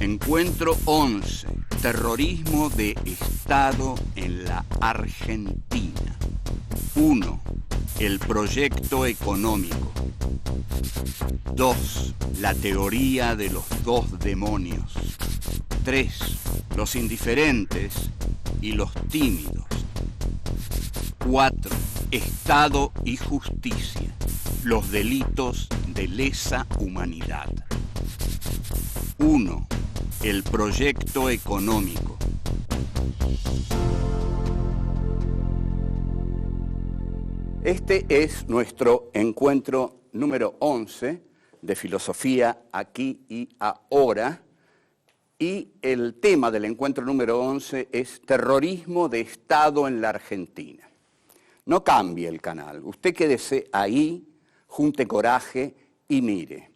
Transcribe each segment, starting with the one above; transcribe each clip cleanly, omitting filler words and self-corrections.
Encuentro 11. Terrorismo de Estado en la Argentina. 1. El proyecto económico. 2. La teoría de los dos demonios. 3. Los indiferentes y los tímidos. 4. Estado y justicia. Los delitos de lesa humanidad. 1. El proyecto económico. Este es nuestro encuentro número 11 de Filosofía Aquí y Ahora, y el tema del encuentro número 11 es Terrorismo de Estado en la Argentina. No cambie el canal, usted quédese ahí, junte coraje y mire,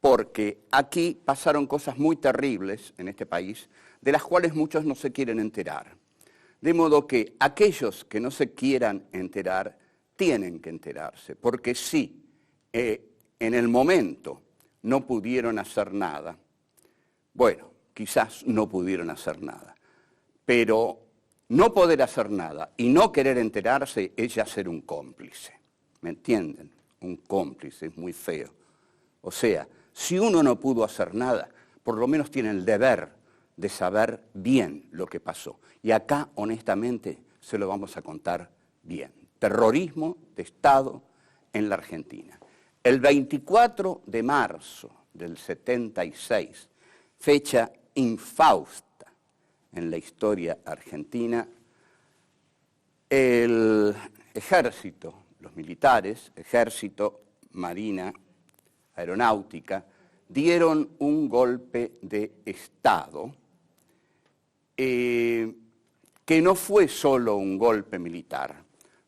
porque aquí pasaron cosas muy terribles en este país, de las cuales muchos no se quieren enterar. De modo que aquellos que no se quieran enterar, tienen que enterarse, porque sí, en el momento no pudieron hacer nada, bueno, quizás no pudieron hacer nada, pero no poder hacer nada y no querer enterarse es ya ser un cómplice, ¿me entienden? Un cómplice es muy feo. O sea, si uno no pudo hacer nada, por lo menos tiene el deber de saber bien lo que pasó. Y acá, honestamente, se lo vamos a contar bien. Terrorismo de Estado en la Argentina. El 24 de marzo del 76, fecha infausta en la historia argentina, el ejército, los militares, ejército, marina, aeronáutica, dieron un golpe de Estado que no fue solo un golpe militar.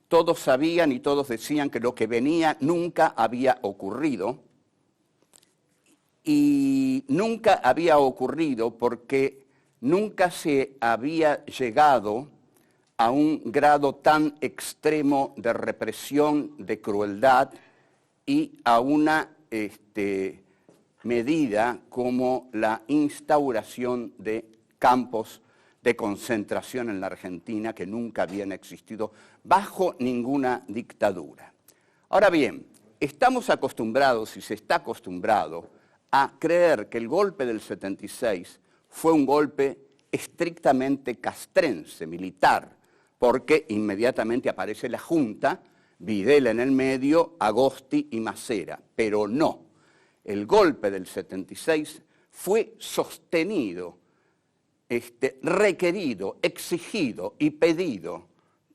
Todos sabían y todos decían que lo que venía nunca había ocurrido, y nunca había ocurrido porque nunca se había llegado a un grado tan extremo de represión, de crueldad y a una medida como la instauración de campos de concentración en la Argentina que nunca habían existido bajo ninguna dictadura. Ahora bien, estamos acostumbrados y se está acostumbrado a creer que el golpe del 76 fue un golpe estrictamente castrense, militar, porque inmediatamente aparece la Junta, Videla en el medio, Agosti y Macera, pero no. El golpe del 76 fue sostenido, requerido, exigido y pedido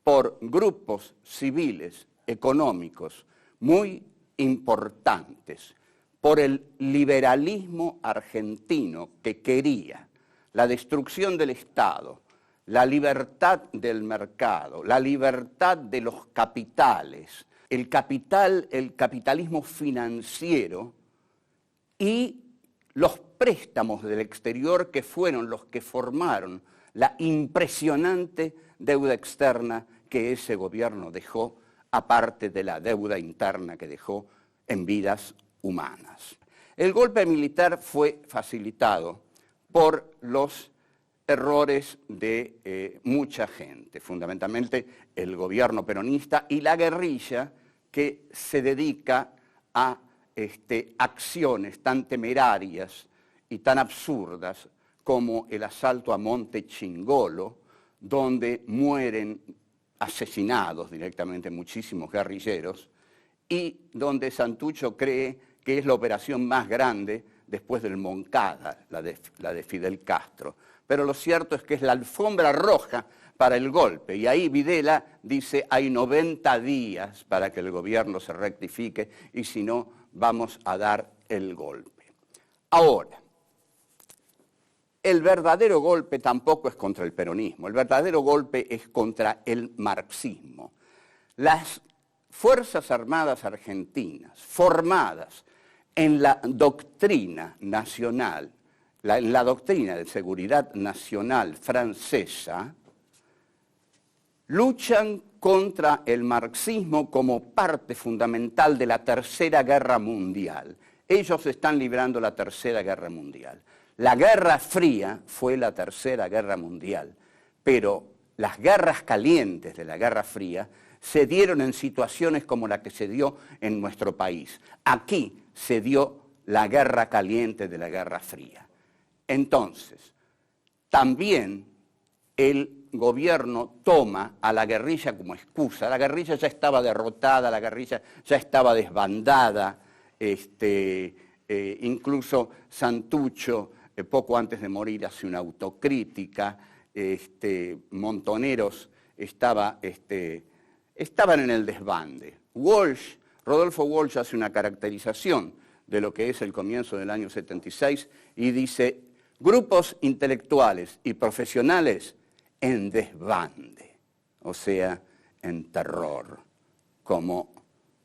por grupos civiles, económicos, muy importantes, por el liberalismo argentino que quería la destrucción del Estado, la libertad del mercado, la libertad de los capitales, el capitalismo financiero y los préstamos del exterior que fueron los que formaron la impresionante deuda externa que ese gobierno dejó, aparte de la deuda interna que dejó en vidas humanas. El golpe militar fue facilitado por los errores de mucha gente, fundamentalmente el gobierno peronista y la guerrilla que se dedica a acciones tan temerarias y tan absurdas como el asalto a Monte Chingolo, donde mueren asesinados directamente muchísimos guerrilleros y donde Santucho cree que es la operación más grande después del Moncada, la de Fidel Castro. Pero lo cierto es que es la alfombra roja para el golpe, y ahí Videla dice hay 90 días para que el gobierno se rectifique y si no vamos a dar el golpe. Ahora, el verdadero golpe tampoco es contra el peronismo, el verdadero golpe es contra el marxismo. Las Fuerzas Armadas argentinas, formadas en la doctrina nacional, la doctrina de seguridad nacional francesa, luchan contra el marxismo como parte fundamental de la Tercera Guerra Mundial. Ellos están librando la Tercera Guerra Mundial. La Guerra Fría fue la Tercera Guerra Mundial, pero las guerras calientes de la Guerra Fría se dieron en situaciones como la que se dio en nuestro país. Aquí se dio la guerra caliente de la Guerra Fría. Entonces, también el gobierno toma a la guerrilla como excusa. La guerrilla ya estaba derrotada, la guerrilla ya estaba desbandada. Incluso Santucho, poco antes de morir, hace una autocrítica. Montoneros estaban en el desbande. Rodolfo Walsh hace una caracterización de lo que es el comienzo del año 76 y dice: grupos intelectuales y profesionales en desbande, o sea, en terror, como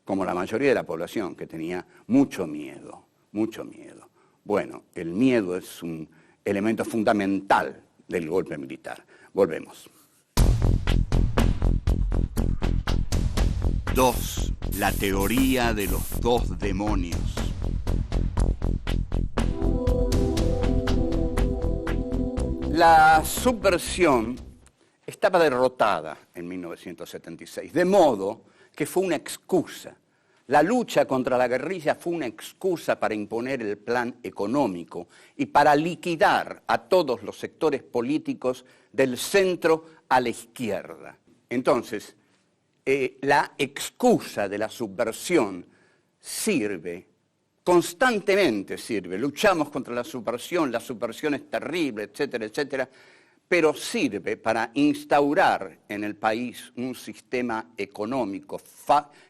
la mayoría de la población, que tenía mucho miedo, mucho miedo. Bueno, el miedo es un elemento fundamental del golpe militar. Volvemos. 2. La teoría de los dos demonios. La subversión estaba derrotada en 1976, de modo que fue una excusa. La lucha contra la guerrilla fue una excusa para imponer el plan económico y para liquidar a todos los sectores políticos del centro a la izquierda. Entonces, la excusa de la subversión constantemente sirve. Luchamos contra la subversión es terrible, etcétera, etcétera, pero sirve para instaurar en el país un sistema económico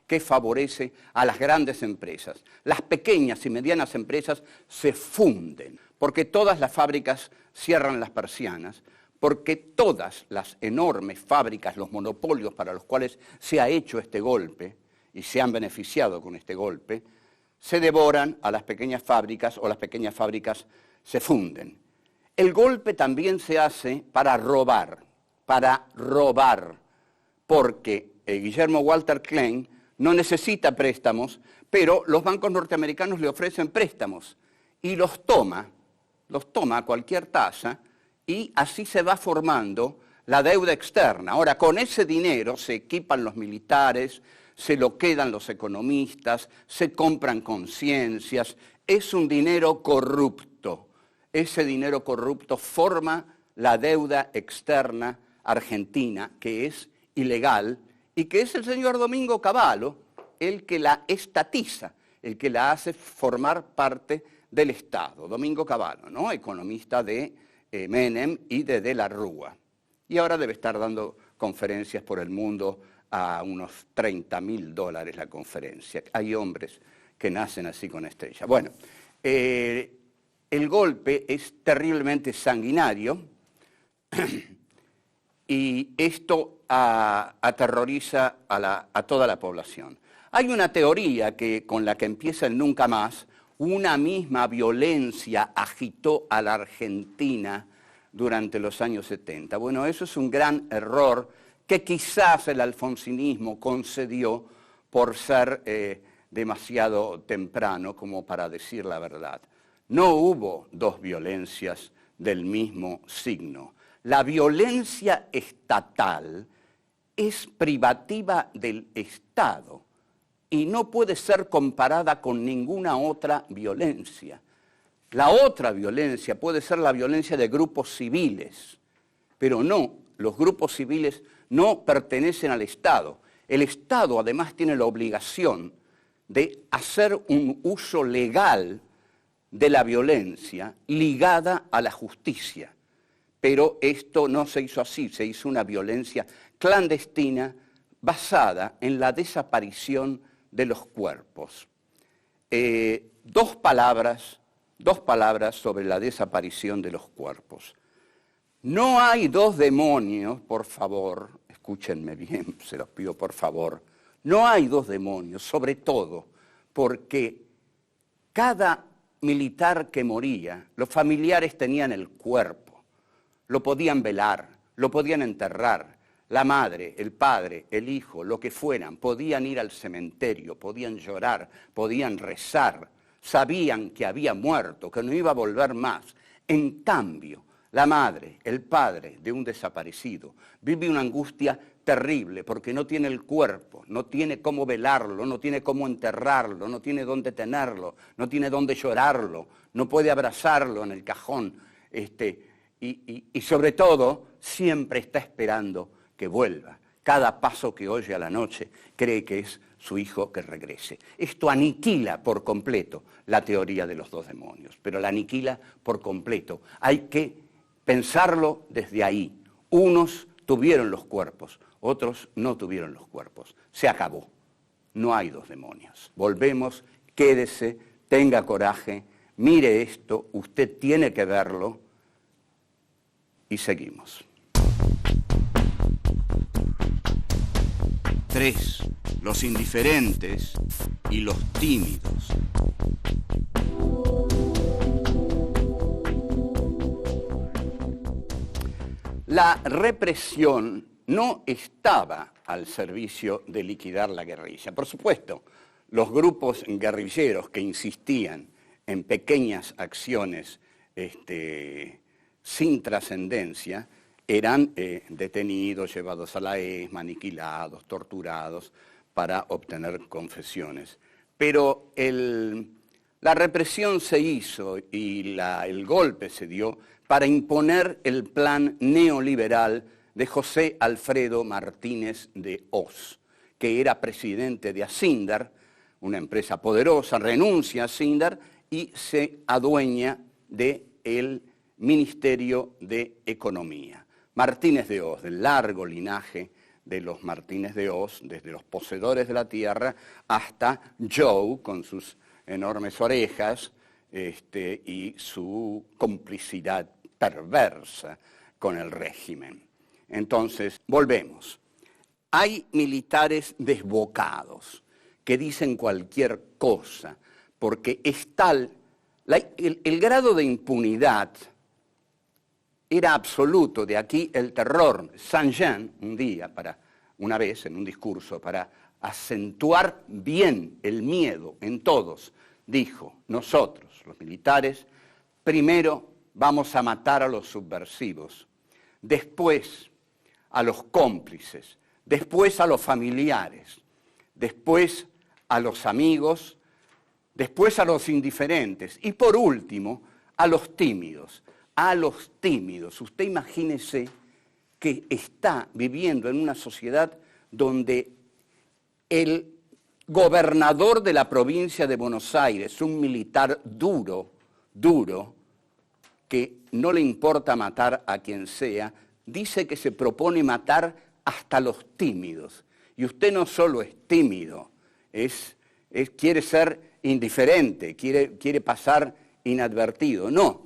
que favorece a las grandes empresas. Las pequeñas y medianas empresas se funden, porque todas las fábricas cierran las persianas, porque todas las enormes fábricas, los monopolios para los cuales se ha hecho este golpe y se han beneficiado con este golpe, se devoran a las pequeñas fábricas o las pequeñas fábricas se funden. El golpe también se hace para robar, porque Guillermo Walter Klein no necesita préstamos, pero los bancos norteamericanos le ofrecen préstamos y los toma a cualquier tasa y así se va formando la deuda externa. Ahora, con ese dinero se equipan los militares, se lo quedan los economistas, se compran conciencias, es un dinero corrupto. Ese dinero corrupto forma la deuda externa argentina, que es ilegal, y que es el señor Domingo Cavallo el que la estatiza, el que la hace formar parte del Estado. Domingo Cavallo, ¿no? Economista de Menem y de la Rúa. Y ahora debe estar dando conferencias por el mundo a unos $30.000 la conferencia. Hay hombres que nacen así con estrella. Bueno, el golpe es terriblemente sanguinario y esto aterroriza a toda la población. Hay una teoría con la que empieza el nunca más. Una misma violencia agitó a la Argentina durante los años 70. Bueno, eso es un gran error que quizás el alfonsinismo concedió por ser demasiado temprano como para decir la verdad. No hubo dos violencias del mismo signo. La violencia estatal es privativa del Estado y no puede ser comparada con ninguna otra violencia. La otra violencia puede ser la violencia de grupos civiles, pero no, los grupos civiles no pertenecen al Estado. El Estado además tiene la obligación de hacer un uso legal de la violencia ligada a la justicia. Pero esto no se hizo así, se hizo una violencia clandestina basada en la desaparición de los cuerpos. Dos palabras sobre la desaparición de los cuerpos. No hay dos demonios, por favor, escúchenme bien, se los pido por favor, no hay dos demonios, sobre todo porque cada militar que moría, los familiares tenían el cuerpo, lo podían velar, lo podían enterrar, la madre, el padre, el hijo, lo que fueran, podían ir al cementerio, podían llorar, podían rezar, sabían que había muerto, que no iba a volver más. En cambio, la madre, el padre de un desaparecido vive una angustia terrible porque no tiene el cuerpo, no tiene cómo velarlo, no tiene cómo enterrarlo, no tiene dónde tenerlo, no tiene dónde llorarlo, no puede abrazarlo en el cajón, y sobre todo siempre está esperando que vuelva. Cada paso que oye a la noche cree que es su hijo que regrese. Esto aniquila por completo la teoría de los dos demonios, pero la aniquila por completo. Hay que pensarlo desde ahí. Unos tuvieron los cuerpos, otros no tuvieron los cuerpos. Se acabó. No hay dos demonios. Volvemos, quédese, tenga coraje, mire esto, usted tiene que verlo y seguimos. 3. Los indiferentes y los tímidos. La represión no estaba al servicio de liquidar la guerrilla. Por supuesto, los grupos guerrilleros que insistían en pequeñas acciones sin trascendencia eran detenidos, llevados a la ESMA, aniquilados, torturados para obtener confesiones. Pero la represión se hizo y el golpe se dio para imponer el plan neoliberal de José Alfredo Martínez de Hoz, que era presidente de Asindar, una empresa poderosa, renuncia a Asindar y se adueña del Ministerio de Economía. Martínez de Hoz, del largo linaje de los Martínez de Hoz, desde los poseedores de la tierra hasta Joe, con sus enormes orejas y su complicidad perversa con el régimen. Entonces, volvemos. Hay militares desbocados que dicen cualquier cosa, porque es tal, el grado de impunidad era absoluto, de aquí el terror. Saint-Jean, una vez en un discurso, para acentuar bien el miedo en todos, dijo: nosotros, los militares, primero vamos a matar a los subversivos, después a los cómplices, después a los familiares, después a los amigos, después a los indiferentes y por último a los tímidos. A los tímidos. Usted imagínese que está viviendo en una sociedad donde el gobernador de la provincia de Buenos Aires, un militar duro, que no le importa matar a quien sea, dice que se propone matar hasta los tímidos. Y usted no solo es tímido, quiere ser indiferente, quiere pasar inadvertido. No.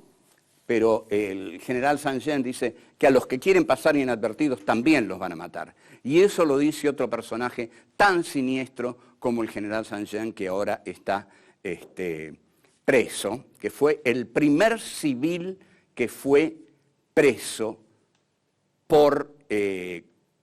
Pero el general Saint-Jean dice que a los que quieren pasar inadvertidos también los van a matar. Y eso lo dice otro personaje tan siniestro como el general Saint-Jean, que ahora está preso, que fue el primer civil que fue preso por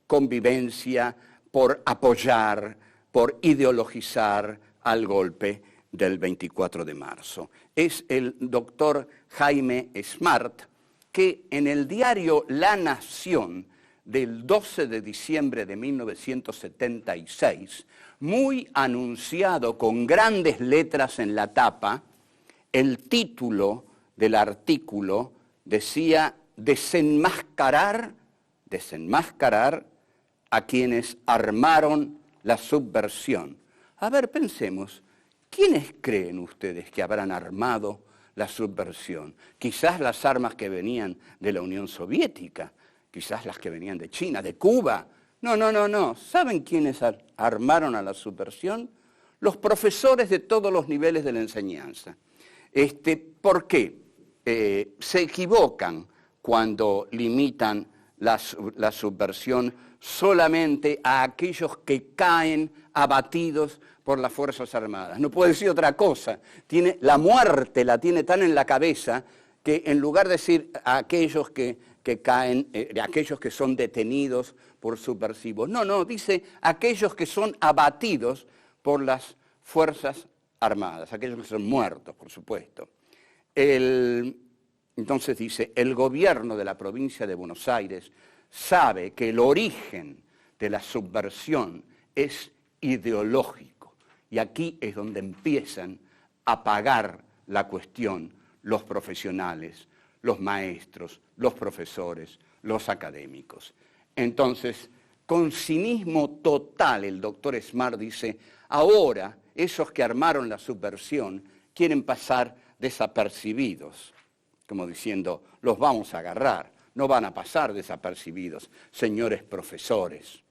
convivencia, por apoyar, por ideologizar al golpe del 24 de marzo. Es el doctor Jaime Smart, que en el diario La Nación del 12 de diciembre de 1976, muy anunciado con grandes letras en la tapa, el título del artículo decía: desenmascarar a quienes armaron la subversión. A ver, pensemos. ¿Quiénes creen ustedes que habrán armado la subversión? Quizás las armas que venían de la Unión Soviética, quizás las que venían de China, de Cuba. No. ¿Saben quiénes armaron a la subversión? Los profesores de todos los niveles de la enseñanza. ¿Por qué? Se equivocan cuando limitan la subversión solamente a aquellos que caen abatidos por las Fuerzas Armadas. No puede decir otra cosa. La muerte la tiene tan en la cabeza que en lugar de decir a aquellos que caen, aquellos que son detenidos por subversivos, no, dice aquellos que son abatidos por las Fuerzas Armadas, aquellos que son muertos, por supuesto. Entonces dice, el gobierno de la provincia de Buenos Aires sabe que el origen de la subversión es ideológico. Y aquí es donde empiezan a pagar la cuestión los profesionales, los maestros, los profesores, los académicos. Entonces, con cinismo total, el doctor Smart dice, ahora esos que armaron la subversión quieren pasar desapercibidos, como diciendo, los vamos a agarrar, no van a pasar desapercibidos, señores profesores.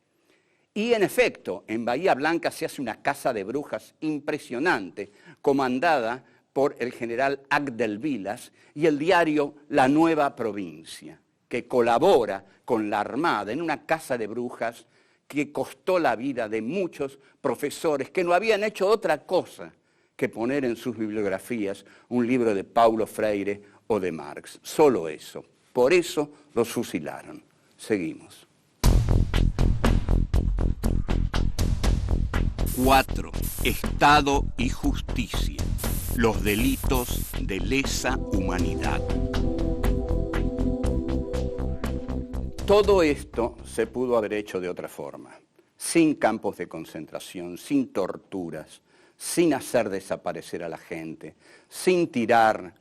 Y en efecto, en Bahía Blanca se hace una caza de brujas impresionante, comandada por el general Agdel Vilas y el diario La Nueva Provincia, que colabora con la Armada en una caza de brujas que costó la vida de muchos profesores que no habían hecho otra cosa que poner en sus bibliografías un libro de Paulo Freire o de Marx. Solo eso. Por eso los fusilaron. Seguimos. 4. Estado y justicia. Los delitos de lesa humanidad. Todo esto se pudo haber hecho de otra forma, sin campos de concentración, sin torturas, sin hacer desaparecer a la gente, sin tirar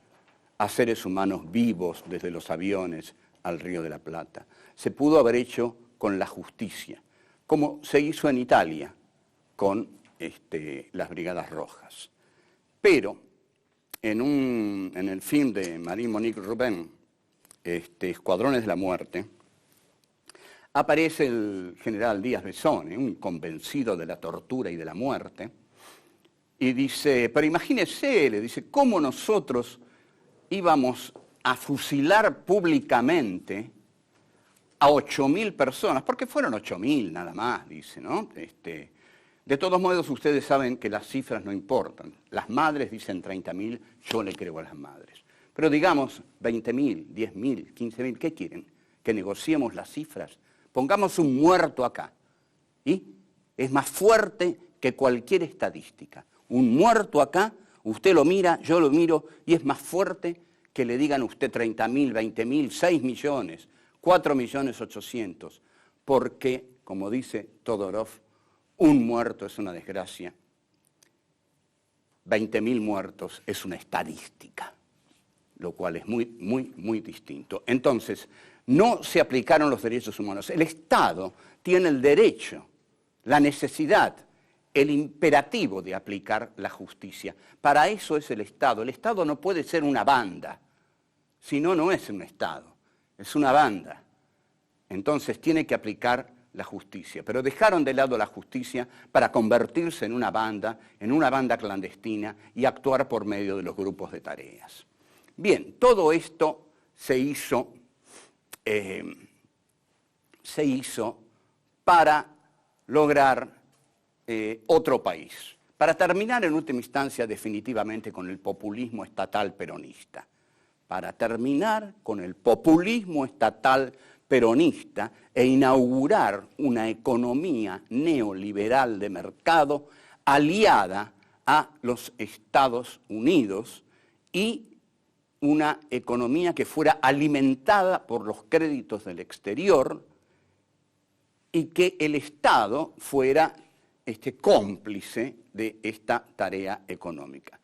a seres humanos vivos desde los aviones al Río de la Plata. Se pudo haber hecho con la justicia, como se hizo en Italia con las Brigadas Rojas. Pero en el film de Marie-Monique Rubin, Escuadrones de la Muerte, aparece el general Díaz Besone, un convencido de la tortura y de la muerte, y dice, pero imagínese, le dice, cómo nosotros íbamos a fusilar públicamente a 8.000 personas, porque fueron 8.000 nada más, dice, ¿no? De todos modos, ustedes saben que las cifras no importan. Las madres dicen 30.000, yo le creo a las madres. Pero digamos 20.000, 10.000, 15.000, ¿qué quieren? ¿Que negociemos las cifras? Pongamos un muerto acá. ¿Y? Es más fuerte que cualquier estadística. Un muerto acá, usted lo mira, yo lo miro, y es más fuerte que le digan a usted 30.000, 20.000, 6 millones, 4.800.000, porque, como dice Todorov, un muerto es una desgracia, 20.000 muertos es una estadística, lo cual es muy, muy, muy distinto. Entonces, no se aplicaron los derechos humanos. El Estado tiene el derecho, la necesidad, el imperativo de aplicar la justicia. Para eso es el Estado. El Estado no puede ser una banda, si no, no es un Estado, es una banda. Entonces tiene que aplicar la justicia, pero dejaron de lado la justicia para convertirse en una banda clandestina y actuar por medio de los grupos de tareas. Bien, todo esto se hizo para lograr otro país, para terminar en última instancia definitivamente con el populismo estatal peronista, para terminar con el populismo estatal peronista e inaugurar una economía neoliberal de mercado aliada a los Estados Unidos y una economía que fuera alimentada por los créditos del exterior y que el Estado fuera cómplice de esta tarea económica.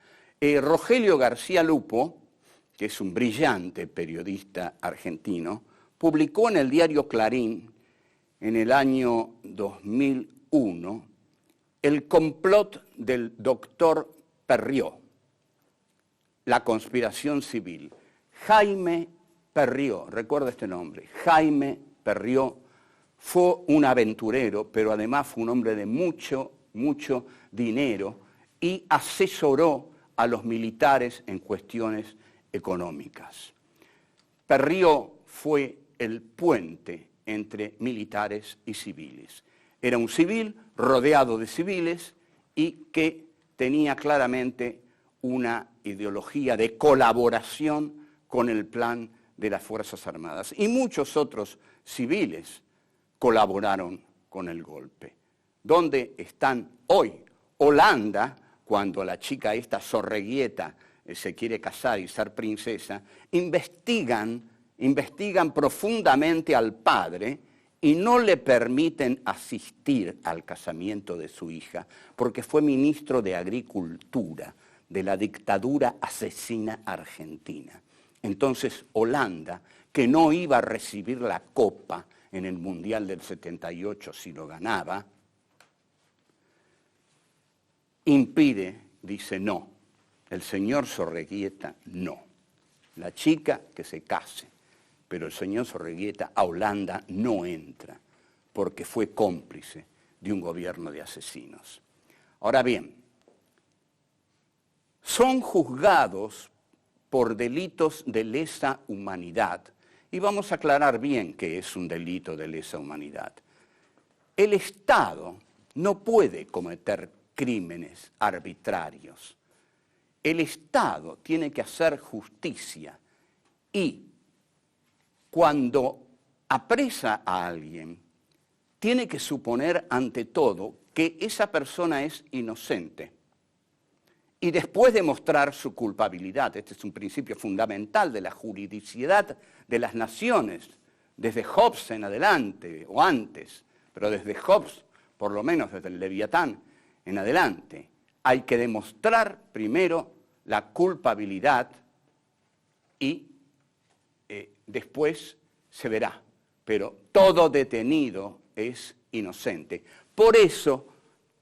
Rogelio García Lupo, que es un brillante periodista argentino, publicó en el diario Clarín, en el año 2001, El complot del doctor Perrió, la conspiración civil. Jaime Perrió, recuerda este nombre, Jaime Perrió fue un aventurero, pero además fue un hombre de mucho, mucho dinero y asesoró a los militares en cuestiones económicas. Perrió fue el puente entre militares y civiles. Era un civil rodeado de civiles y que tenía claramente una ideología de colaboración con el plan de las Fuerzas Armadas. Y muchos otros civiles colaboraron con el golpe. ¿Dónde están hoy? Holanda, cuando la chica esta Sorreguieta se quiere casar y ser princesa, investigan profundamente al padre y no le permiten asistir al casamiento de su hija, porque fue ministro de Agricultura de la dictadura asesina argentina. Entonces Holanda, que no iba a recibir la copa en el Mundial del 78 si lo ganaba, impide, dice no, el señor Sorreguieta no, la chica que se case, pero el señor Sorreguieta a Holanda no entra, porque fue cómplice de un gobierno de asesinos. Ahora bien, son juzgados por delitos de lesa humanidad, y vamos a aclarar bien qué es un delito de lesa humanidad. El Estado no puede cometer crímenes arbitrarios. El Estado tiene que hacer justicia y cuando apresa a alguien, tiene que suponer ante todo que esa persona es inocente y después demostrar su culpabilidad. Este es un principio fundamental de la juridicidad de las naciones, desde Hobbes en adelante, o antes, pero desde Hobbes, por lo menos desde el Leviatán en adelante. Hay que demostrar primero la culpabilidad y después se verá, pero todo detenido es inocente. Por eso,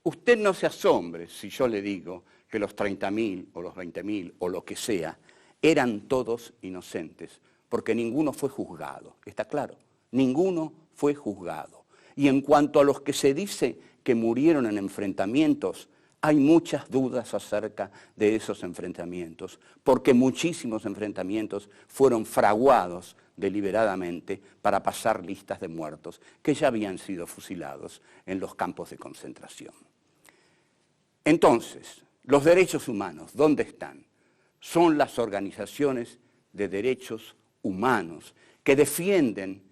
usted no se asombre si yo le digo que los 30.000 o los 20.000 o lo que sea, eran todos inocentes, porque ninguno fue juzgado, ¿está claro? Ninguno fue juzgado. Y en cuanto a los que se dice que murieron en enfrentamientos, hay muchas dudas acerca de esos enfrentamientos, porque muchísimos enfrentamientos fueron fraguados deliberadamente para pasar listas de muertos que ya habían sido fusilados en los campos de concentración. Entonces, los derechos humanos, ¿dónde están? Son las organizaciones de derechos humanos que defienden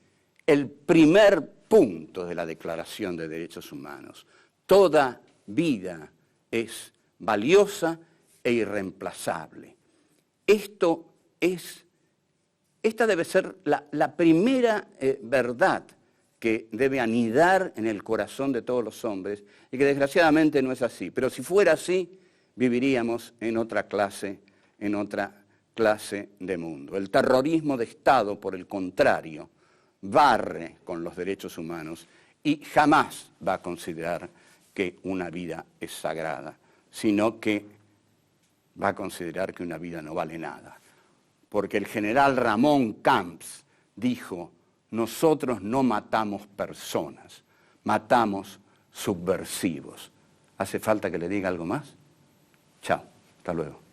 el primer punto de la Declaración de Derechos Humanos. Toda vida es valiosa e irreemplazable. Esta debe ser la primera verdad que debe anidar en el corazón de todos los hombres y que desgraciadamente no es así. Pero si fuera así, viviríamos en otra clase de mundo. El terrorismo de Estado, por el contrario, barre con los derechos humanos y jamás va a considerar que una vida es sagrada, sino que va a considerar que una vida no vale nada. Porque el general Ramón Camps dijo, nosotros no matamos personas, matamos subversivos. ¿Hace falta que le diga algo más? Chao, hasta luego.